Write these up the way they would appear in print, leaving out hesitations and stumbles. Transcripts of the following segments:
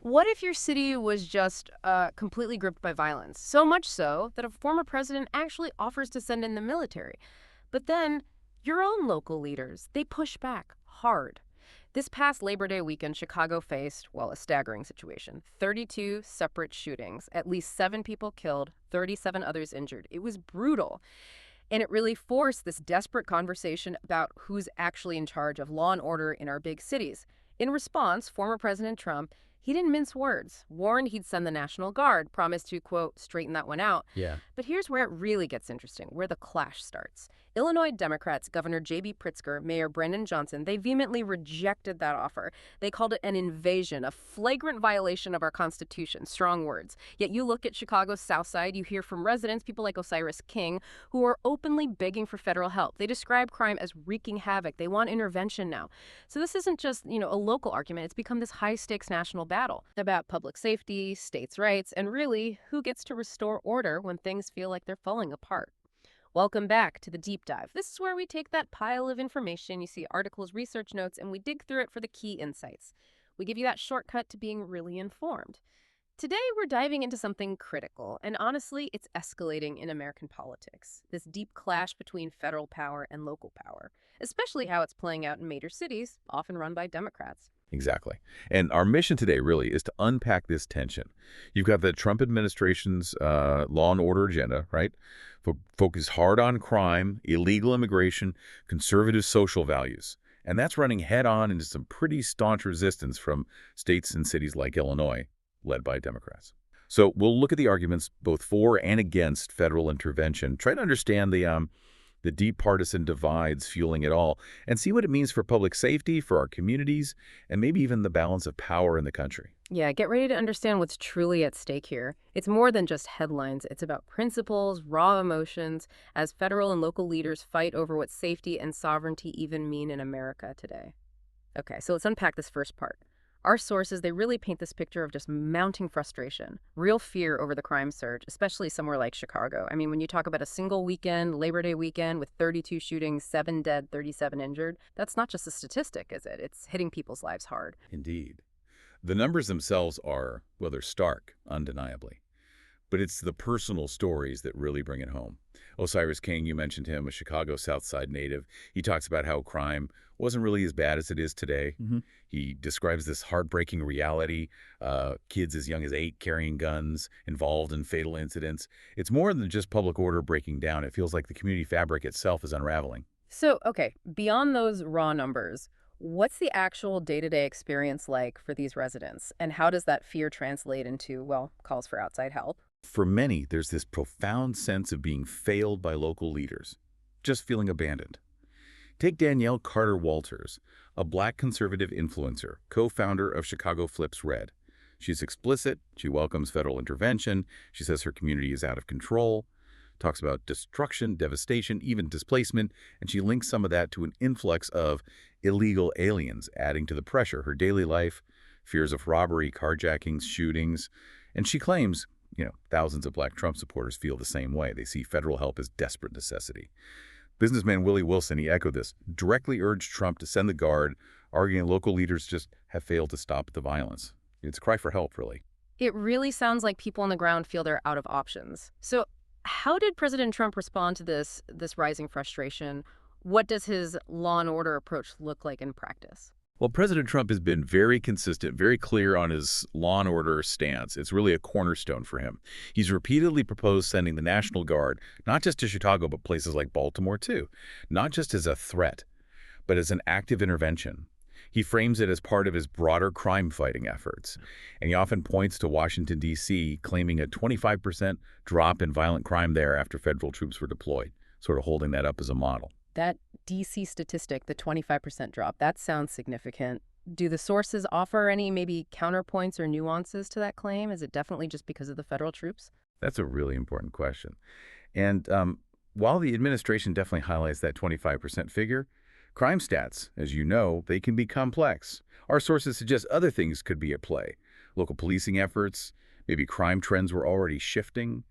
What if your city was just completely gripped by violence? So much so that a former president actually offers to send in the military. But then your own local leaders, they push back hard. This past Labor Day weekend, Chicago faced, well, a staggering situation. 32 separate shootings, at least 7 people killed, 37 others injured. It was brutal. And it really forced this desperate conversation about who's actually in charge of law and order in our big cities. In response, former President Trump, he didn't mince words, warned he'd send the National Guard, promised to, quote, straighten that one out. Yeah. But here's where it really gets interesting, where the clash starts. Illinois Democrats, Governor J.B. Pritzker, Mayor Brendan Johnson, they vehemently rejected that offer. They called it an invasion, a flagrant violation of our Constitution. Strong words. Yet you look at Chicago's South Side, you hear from residents, people like Osiris King, who are openly begging for federal help. They describe crime as wreaking havoc. They want intervention now. So this isn't just, a local argument. It's become this high-stakes national battle about public safety, states' rights, and really, who gets to restore order when things feel like they're falling apart. Welcome back to the Deep Dive. This is where we take that pile of information, you see articles, research notes, and we dig through it for the key insights. We give you that shortcut to being really informed. Today, we're diving into something critical, and honestly, it's escalating in American politics. This deep clash between federal power and local power, especially how it's playing out in major cities, often run by Democrats. Exactly. And our mission today really is to unpack this tension. You've got the Trump administration's law and order agenda, right? Focus hard on crime, illegal immigration, conservative social values. And that's running head-on into some pretty staunch resistance from states and cities like Illinois, led by Democrats. So we'll look at the arguments both for and against federal intervention, try to understand the deep partisan divides fueling it all, and see what it means for public safety, for our communities, and maybe even the balance of power in the country. Yeah, get ready to understand what's truly at stake here. It's more than just headlines. It's about principles, raw emotions, as federal and local leaders fight over what safety and sovereignty even mean in America today. Okay, so let's unpack this first part. Our sources, they really paint this picture of just mounting frustration, real fear over the crime surge, especially somewhere like Chicago. I mean, when you talk about a single weekend, Labor Day weekend, with 32 shootings, 7 dead, 37 injured, that's not just a statistic, is it? It's hitting people's lives hard. Indeed. The numbers themselves are, well, they're stark, undeniably. But it's the personal stories that really bring it home. Osiris King, you mentioned him, a Chicago South Side native. He talks about how crime wasn't really as bad as it is today. He describes this heartbreaking reality, kids as young as 8 carrying guns, involved in fatal incidents. It's more than just public order breaking down. It feels like the community fabric itself is unraveling. So, okay, beyond those raw numbers, what's the actual day-to-day experience like for these residents? And how does that fear translate into, well, calls for outside help? For many, there's this profound sense of being failed by local leaders, just feeling abandoned. Take Danielle Carter Walters, a Black conservative influencer, co-founder of Chicago Flips Red. She's explicit, she welcomes federal intervention, she says her community is out of control, talks about destruction, devastation, even displacement, and she links some of that to an influx of illegal aliens, adding to the pressure, her daily life, fears of robbery, carjackings, shootings, and she claims, thousands of Black Trump supporters feel the same way. They see federal help as desperate necessity. Businessman Willie Wilson, he echoed this, directly urged Trump to send the Guard, arguing local leaders just have failed to stop the violence. It's a cry for help, really. It really sounds like people on the ground feel they're out of options. So how did President Trump respond to this rising frustration? What does his law and order approach look like in practice? Well, President Trump has been very consistent, very clear on his law and order stance. It's really a cornerstone for him. He's repeatedly proposed sending the National Guard, not just to Chicago, but places like Baltimore, too. Not just as a threat, but as an active intervention. He frames it as part of his broader crime-fighting efforts. And he often points to Washington, D.C., claiming a 25% drop in violent crime there after federal troops were deployed, sort of holding that up as a model. That D.C. statistic, the 25% drop, that sounds significant. Do the sources offer any maybe counterpoints or nuances to that claim? Is it definitely just because of the federal troops? That's a really important question. And while the administration definitely highlights that 25% figure, crime stats, as you know, they can be complex. Our sources suggest other things could be at play. Local policing efforts, maybe crime trends were already shifting.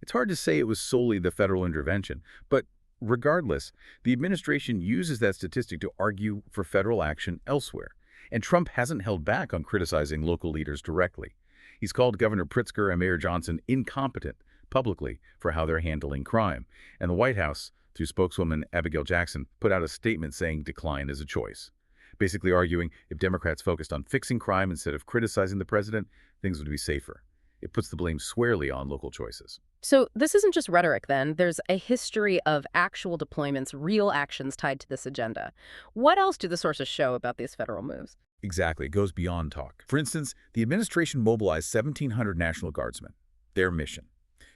It's hard to say it was solely the federal intervention, but regardless, the administration uses that statistic to argue for federal action elsewhere. And Trump hasn't held back on criticizing local leaders directly. He's called Governor Pritzker and Mayor Johnson incompetent publicly for how they're handling crime. And the White House, through spokeswoman Abigail Jackson, put out a statement saying decline is a choice, basically arguing if Democrats focused on fixing crime instead of criticizing the president, things would be safer. It puts the blame squarely on local choices. So this isn't just rhetoric, then. There's a history of actual deployments, real actions tied to this agenda. What else do the sources show about these federal moves? Exactly. It goes beyond talk. For instance, the administration mobilized 1,700 National Guardsmen, their mission,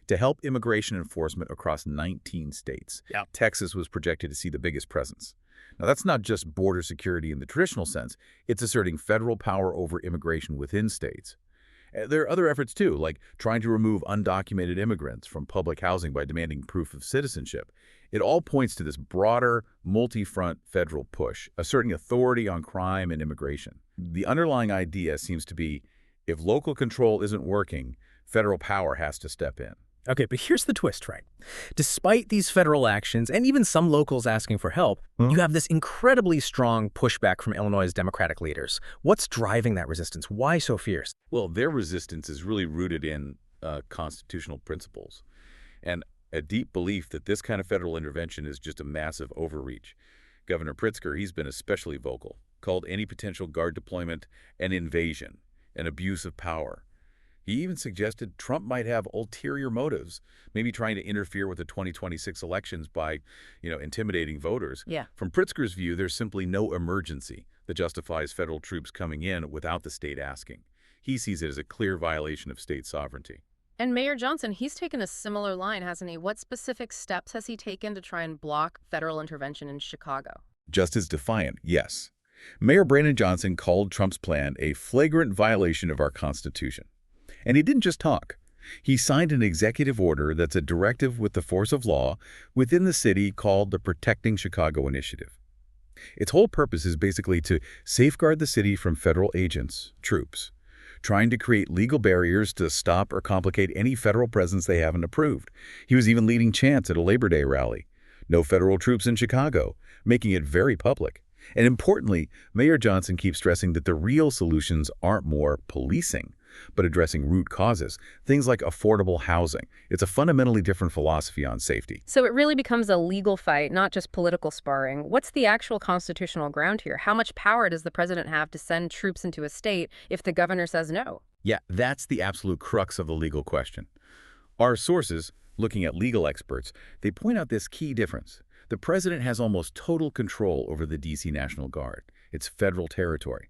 to help immigration enforcement across 19 states. Yeah. Texas was projected to see the biggest presence. Now, that's not just border security in the traditional sense. It's asserting federal power over immigration within states. There are other efforts, too, like trying to remove undocumented immigrants from public housing by demanding proof of citizenship. It all points to this broader, multi-front federal push, asserting authority on crime and immigration. The underlying idea seems to be, if local control isn't working, federal power has to step in. Okay, but here's the twist, right? Despite these federal actions, and even some locals asking for help, you have this incredibly strong pushback from Illinois' Democratic leaders. What's driving that resistance? Why so fierce? Well, their resistance is really rooted in constitutional principles and a deep belief that this kind of federal intervention is just a massive overreach. Governor Pritzker, he's been especially vocal, called any potential guard deployment an invasion, an abuse of power. He even suggested Trump might have ulterior motives, maybe trying to interfere with the 2026 elections by, intimidating voters. Yeah. From Pritzker's view, there's simply no emergency that justifies federal troops coming in without the state asking. He sees it as a clear violation of state sovereignty. And Mayor Johnson, he's taken a similar line, hasn't he? What specific steps has he taken to try and block federal intervention in Chicago? Just as defiant, yes. Mayor Brandon Johnson called Trump's plan a flagrant violation of our Constitution. And he didn't just talk. He signed an executive order that's a directive with the force of law within the city called the Protecting Chicago Initiative. Its whole purpose is basically to safeguard the city from federal agents, troops, trying to create legal barriers to stop or complicate any federal presence they haven't approved. He was even leading chants at a Labor Day rally. No federal troops in Chicago, making it very public. And importantly, Mayor Johnson keeps stressing that the real solutions aren't more policing, but addressing root causes, things like affordable housing. It's a fundamentally different philosophy on safety. So it really becomes a legal fight, not just political sparring. What's the actual constitutional ground here? How much power does the president have to send troops into a state if the governor says no? Yeah, that's the absolute crux of the legal question. Our sources, looking at legal experts, they point out this key difference. The president has almost total control over the D.C. National Guard. It's federal territory.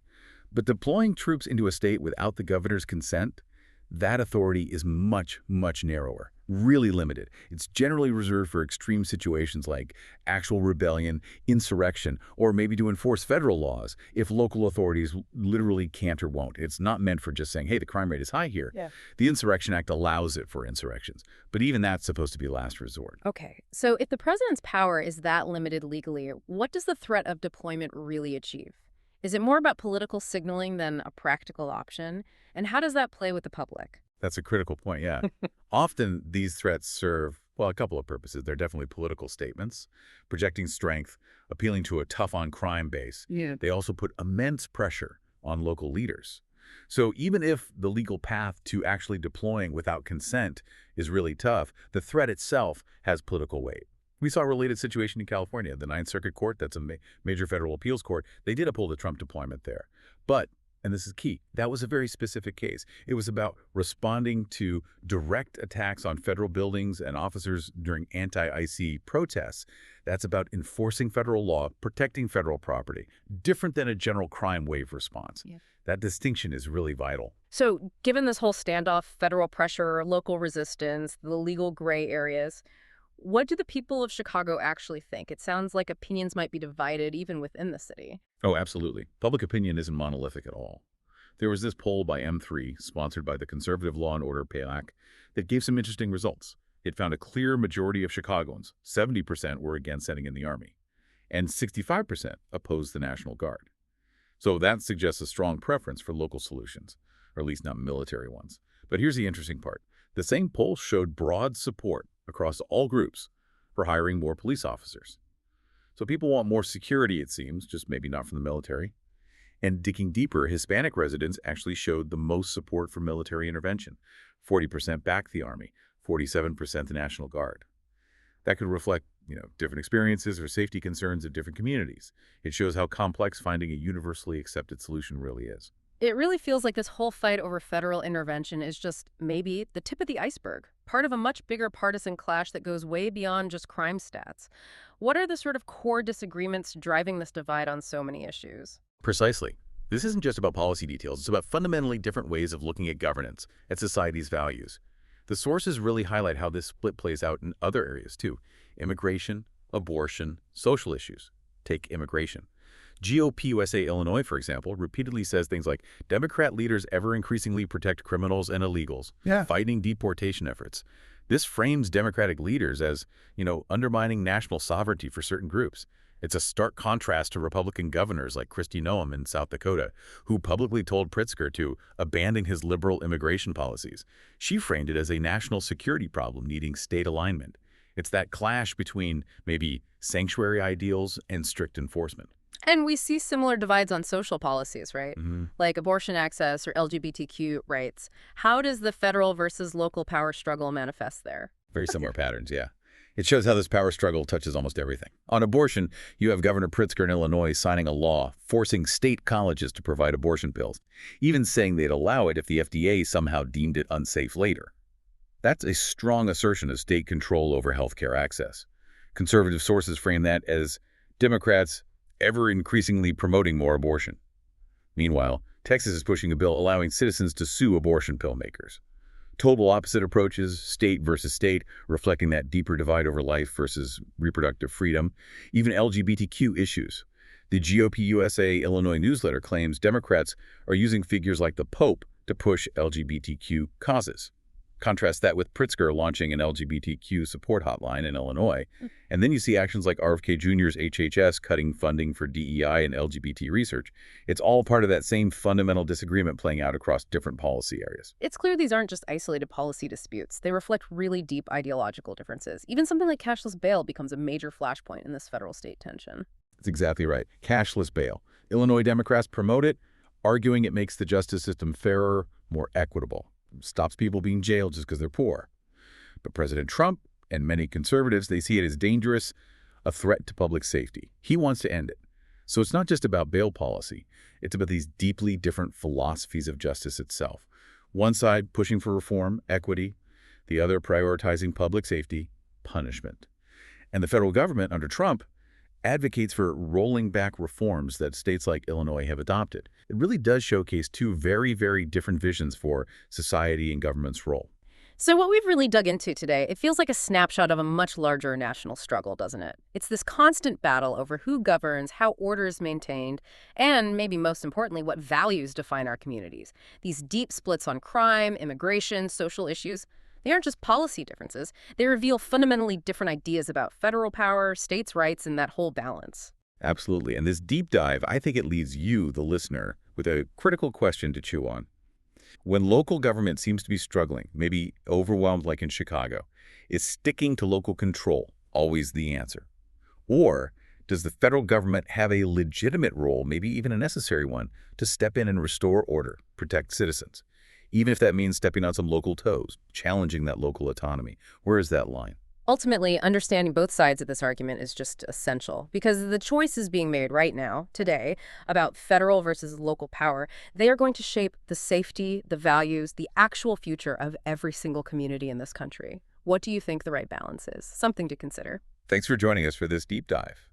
But deploying troops into a state without the governor's consent, that authority is much, much narrower, really limited. It's generally reserved for extreme situations like actual rebellion, insurrection, or maybe to enforce federal laws if local authorities literally can't or won't. It's not meant for just saying, hey, the crime rate is high here. Yeah. The Insurrection Act allows it for insurrections, but even that's supposed to be last resort. Okay, so if the president's power is that limited legally, what does the threat of deployment really achieve? Is it more about political signaling than a practical option? And how does that play with the public? That's a critical point, yeah. Often these threats serve, well, a couple of purposes. They're definitely political statements, projecting strength, appealing to a tough-on-crime base. Yeah. They also put immense pressure on local leaders. So even if the legal path to actually deploying without consent is really tough, the threat itself has political weight. We saw a related situation in California. The Ninth Circuit Court, that's a major federal appeals court, they did uphold the Trump deployment there. But, and this is key, that was a very specific case. It was about responding to direct attacks on federal buildings and officers during anti-IC protests. That's about enforcing federal law, protecting federal property, different than a general crime wave response. Yeah. That distinction is really vital. So given this whole standoff, federal pressure, local resistance, the legal gray areas, what do the people of Chicago actually think? It sounds like opinions might be divided even within the city. Oh, absolutely. Public opinion isn't monolithic at all. There was this poll by M3, sponsored by the Conservative Law and Order PAC, that gave some interesting results. It found a clear majority of Chicagoans, 70% were against sending in the Army, and 65% opposed the National Guard. So that suggests a strong preference for local solutions, or at least not military ones. But here's the interesting part. The same poll showed broad support across all groups for hiring more police officers. So people want more security, it seems, just maybe not from the military. And digging deeper, Hispanic residents actually showed the most support for military intervention. 40% backed the Army, 47% the National Guard. That could reflect, different experiences or safety concerns of different communities. It shows how complex finding a universally accepted solution really is. It really feels like this whole fight over federal intervention is just maybe the tip of the iceberg, part of a much bigger partisan clash that goes way beyond just crime stats. What are the sort of core disagreements driving this divide on so many issues? Precisely. This isn't just about policy details. It's about fundamentally different ways of looking at governance, at society's values. The sources really highlight how this split plays out in other areas, too. Immigration, abortion, social issues. Take immigration. GOP USA Illinois, for example, repeatedly says things like, Democrat leaders ever increasingly protect criminals and illegals, fighting deportation efforts. This frames Democratic leaders as, undermining national sovereignty for certain groups. It's a stark contrast to Republican governors like Kristi Noem in South Dakota, who publicly told Pritzker to abandon his liberal immigration policies. She framed it as a national security problem needing state alignment. It's that clash between maybe sanctuary ideals and strict enforcement. And we see similar divides on social policies, right? Like abortion access or LGBTQ rights. How does the federal versus local power struggle manifest there? Very similar patterns, yeah. It shows how this power struggle touches almost everything. On abortion, you have Governor Pritzker in Illinois signing a law forcing state colleges to provide abortion pills, even saying they'd allow it if the FDA somehow deemed it unsafe later. That's a strong assertion of state control over healthcare access. Conservative sources frame that as Democrats ever increasingly promoting more abortion. Meanwhile, Texas is pushing a bill allowing citizens to sue abortion pill makers. Total opposite approaches, state versus state, reflecting that deeper divide over life versus reproductive freedom, even LGBTQ issues. The GOP USA Illinois newsletter claims Democrats are using figures like the Pope to push LGBTQ causes. Contrast that with Pritzker launching an LGBTQ support hotline in Illinois. And then you see actions like RFK Jr.'s HHS cutting funding for DEI and LGBT research. It's all part of that same fundamental disagreement playing out across different policy areas. It's clear these aren't just isolated policy disputes. They reflect really deep ideological differences. Even something like cashless bail becomes a major flashpoint in this federal-state tension. That's exactly right. Cashless bail. Illinois Democrats promote it, arguing it makes the justice system fairer, more equitable. Stops people being jailed just because they're poor. But President Trump and many conservatives, they see it as dangerous, a threat to public safety. He wants to end it. So it's not just about bail policy. It's about these deeply different philosophies of justice itself. One side pushing for reform, equity, the other prioritizing public safety, punishment. And the federal government under Trump advocates for rolling back reforms that states like Illinois have adopted. It really does showcase two very, very different visions for society and government's role. So what we've really dug into today, it feels like a snapshot of a much larger national struggle, doesn't it? It's this constant battle over who governs, how order is maintained, and maybe most importantly, what values define our communities. These deep splits on crime, immigration, social issues, they aren't just policy differences. They reveal fundamentally different ideas about federal power, states' rights, and that whole balance. Absolutely. And this deep dive, I think it leaves you, the listener, with a critical question to chew on. When local government seems to be struggling, maybe overwhelmed like in Chicago, is sticking to local control always the answer? Or does the federal government have a legitimate role, maybe even a necessary one, to step in and restore order, protect citizens? Even if that means stepping on some local toes, challenging that local autonomy. Where is that line? Ultimately, understanding both sides of this argument is just essential because the choices being made right now, today, about federal versus local power, they are going to shape the safety, the values, the actual future of every single community in this country. What do you think the right balance is? Something to consider. Thanks for joining us for this deep dive.